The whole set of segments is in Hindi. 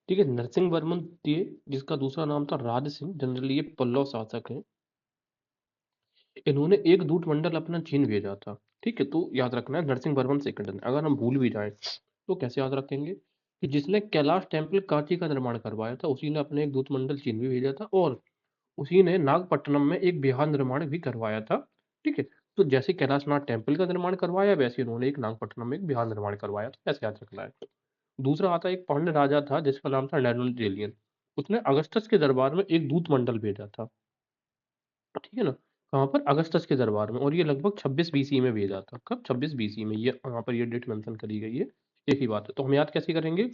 ठीक है, नरसिंह वर्मन ये जिसका दूसरा नाम था राज सिंह, जनरली ये पल्लव शासक हैं। इन्होंने एक दूत मंडल अपना चीन भेजा था। ठीक है, तो याद रखना है नरसिंह वर्मन सेकंड। अगर हम भूल भी जाएं तो कैसे याद रखेंगे कि जिसने कैलाश टेम्पल कांची का निर्माण करवाया था उसी ने अपने एक दूत मंडल चीन भी भेजा था, और उसी ने नागपट्टनम में एक विहार निर्माण भी करवाया था। ठीक है, तो जैसे कैलाशनाथ टेम्पल का निर्माण करवाया वैसे उन्होंने एक नागपट्टनम में एक विहार निर्माण करवाया था, ऐसे याद रखना है। दूसरा आता है एक पांड्य राजा था जिसका नाम था नैडुंजेलियन। उसने अगस्टस के दरबार में एक दूत मंडल भेजा था। ठीक है ना, कहाँ पर? अगस्टस के दरबार में, और ये लगभग 26 बीसी में भेजा था। कब? 26 बीसी में। ये यहाँ पर ये डेट मेंशन करी गई है। एक ही बात है, तो हम याद कैसे करेंगे?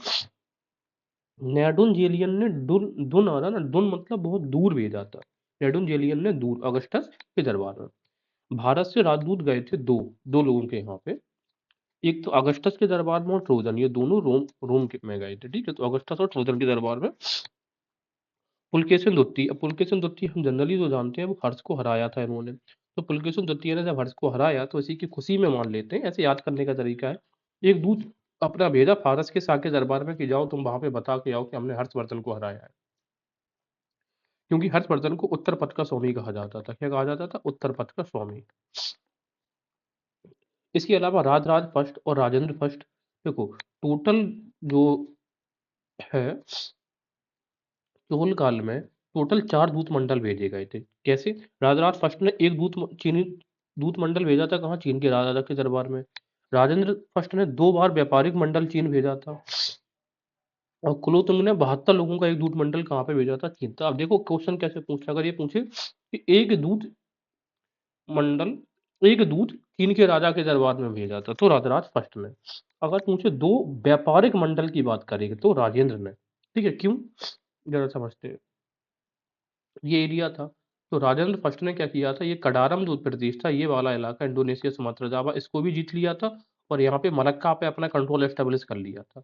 नैडुंजेलियन ने दुन दुन आ रहा ना, दुन मतलब बहुत दूर भेजा था। नैडुंजेलियन ने दूर अगस्टस के दरबार में भारत से राजदूत गए थे, दो दो लोगों के यहाँ पे। एक तो अगस्टस के दरबार में और ट्रोजन, ये दोनों रोम रोम में गए थे। ठीक है, तो अगस्टस और ट्रोजन के दरबार में पुलकेशिन द्वितीय। अब पुलकेशिन द्वितीय हम जनरली जो जानते हैं वो हर्ष को हराया था इन्होंने। तो पुलकेशिन द्वितीय ने जब हर्ष को हराया तो इसी की खुशी में मान लेते हैं, ऐसे याद करने का तरीका है। एक दूत अपना भेजा फारस के शाह के दरबार में कि जाओ तुम वहां पे बता के आओ कि हमने हर्षवर्धन को हराया है। क्योंकि हर्षवर्धन को उत्तर पथ का स्वामी कहा जाता था। क्या कहा जाता था? उत्तर पथ का स्वामी। इसके अलावा राजराज फर्स्ट और राजेंद्र फर्स्ट, देखो टोटल जो है चोल काल में टोटल 4 दूत मंडल भेजे गए थे। कैसे? राजराज फर्स्ट ने एक चीनी दूत मंडल भेजा था, कहाँ? चीन के राजा के दरबार में। राजेंद्र फर्स्ट ने 2 बार व्यापारिक मंडल चीन भेजा था, और कुलोत्तुंग ने 72 लोगों का एक दूत मंडल कहाँ पे भेजा था? चीन। तो अब देखो क्वेश्चन कैसे पूछा, अगर ये पूछे कि मंडल एक दूत चीन के राजा के दरबार में भेजा था तो राजराज फर्स्ट ने। अगर पूछे 2 व्यापारिक मंडल की बात करेंगे तो राजेंद्र ने। ठीक है, क्यों? जरा समझते हैं। ये एरिया था, तो राजेंद्र फर्स्ट ने क्या किया था, ये कडारम जो प्रदेश था, ये वाला इलाका इंडोनेशिया, सुमात्रा, जावा, इसको भी जीत लिया था, और यहाँ पे मलक्का पे अपना कंट्रोल एस्टेब्लिश कर लिया था।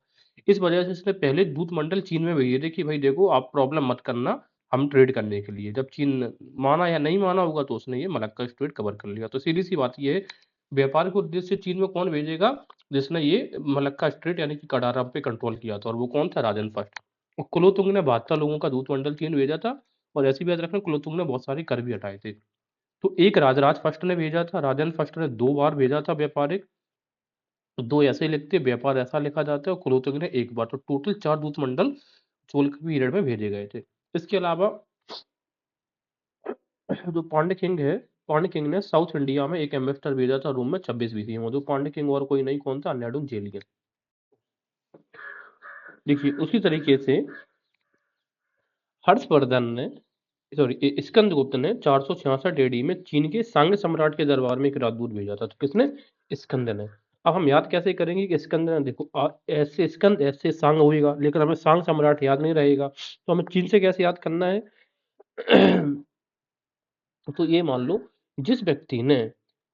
इस वजह से इसने पहले दूत मंडल चीन में भेजे थे कि भाई देखो आप प्रॉब्लम मत करना, हम ट्रेड करने के लिए। जब चीन माना या नहीं माना होगा तो उसने ये मलक्का स्ट्रेट कवर कर लिया। तो सीधी सी बात ये है, व्यापार के उद्देश्य से चीन में कौन भेजेगा? जिसने ये मलक्का स्ट्रेट यानी कि कडारम पे कंट्रोल किया था, और वो कौन था? राजेंद्र फर्स्ट। और कुलोतुंग ने 72 लोगों का दूत मंडल चीन भेजा था, और ऐसी भी याद रखना कुलोत्तुंग ने बहुत सारे कर भी हटाए थे। तो एक राजराज फर्स्ट ने भेजा था, राजेंद्र फर्स्ट ने 2 बार भेजा था व्यापारिक। तो 2 ऐसे ही लिखते, व्यापार ऐसा लिखा जाता है, और कुलोत्तुंग ने 1 बार। तो टोटल 4 दूत मंडल चोल के पीरियड में भेजे गए थे। इसके अलावा जो पांड्य किंग ने साउथ इंडिया में एक एम्बेसडर भेजा था रोम में 26 बीसी में। जो पांड्य किंग और कोई नहीं, कौन था? नेडुंजेलियन। देखिए उसी तरीके से हर्षवर्धन ने सॉरी स्कंदगुप्त ने 466 एडी में चीन के सांग सम्राट के दरबार में एक राजदूत भेजा था। तो किसने? स्कंद ने। अब हम याद कैसे करेंगे कि स्कंद ने, देखो ऐसे स्कंद ऐसे सांग होएगा, लेकिन हमें सांग सम्राट याद नहीं रहेगा, तो हमें चीन से कैसे याद करना है? तो ये मान लो जिस व्यक्ति ने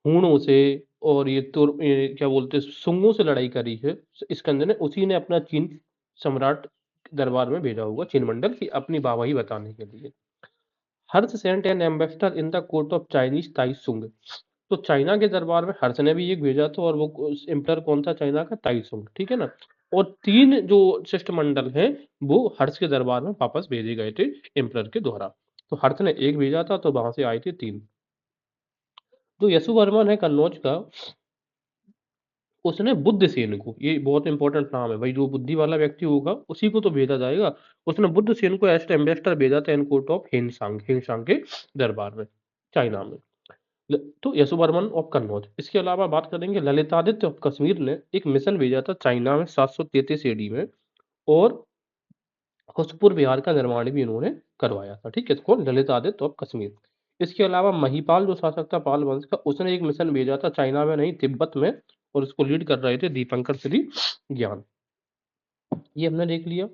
हूणों से और ये क्या बोलते हैं सुंगों से लड़ाई करी है, स्कंद ने, उसी ने अपना चीन सम्राट दरबार में भेजा होगा चीन मंडल की अपनी वाहवाही बताने के लिए। Harsha sent an ambassador in the court of Chinese Taizong. तो चाइना के दरबार में हर्ष ने भी एक भेजा था, और वो एम्पर कौन था चाइना का? ताइसुंग। ठीक है ना, और 3 जो शिष्टमंडल हैं वो हर्ष के दरबार में वापस भेजे गए थे एम्पर के द्वारा। तो हर्ष ने एक भेजा था, तो वहां से आए थे 3। जो यशुवर्मन है कन्नौज का, उसने बुद्धसेन को, ये बहुत इंपॉर्टेंट नाम है भाई, जो बुद्धि वाला व्यक्ति होगा उसी को तो भेजा जाएगा। उसने बुद्धसेन को एज एम्बेसडर भेजा था इन कोर्ट ऑफ हिनसांग के दरबार में, चाइना में। तो यशोवर्मन ऑफ कन्नौज। इसके अलावा बात करेंगे ललितादित्य ऑफ कश्मीर ने एक मिशन भेजा था चाइना में 733 एडी में, और खुसपुर बिहार का निर्माण भी इन्होंने करवाया था। ठीक है, तो कौन? ललितादित्य ऑफ कश्मीर। इसके अलावा महिपाल जो शासक था पाल वंश का, उसने एक मिशन भेजा था चाइना में नहीं, तिब्बत में, और उसको लीड कर रहे थे दीपंकर श्री ज्ञान। ये हमने देख लिया।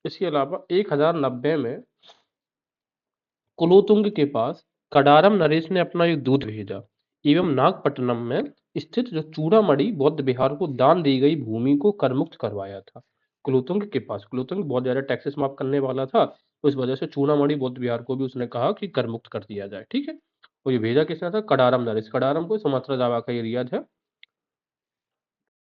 इसके अलावा 1090 में कुलोतुंग के पास कडारम नरेश ने अपना एक दूत भेजा, एवं नागपट्टनम में स्थित जो चूड़ामणि बौद्ध विहार को दान दी गई भूमि को करमुक्त करवाया था। कुलोतुंग के पास, कुलोतुंग बहुत ज्यादा टैक्सेस माफ करने वाला था, तो इस वजह से चूड़ामणि बौद्ध विहार को भी उसने कहा कि करमुक्त कर दिया जाए। ठीक है, और ये भेजा किसने था? कडारम नरेश। कडारम को सुमात्रा जावा का एरिया था,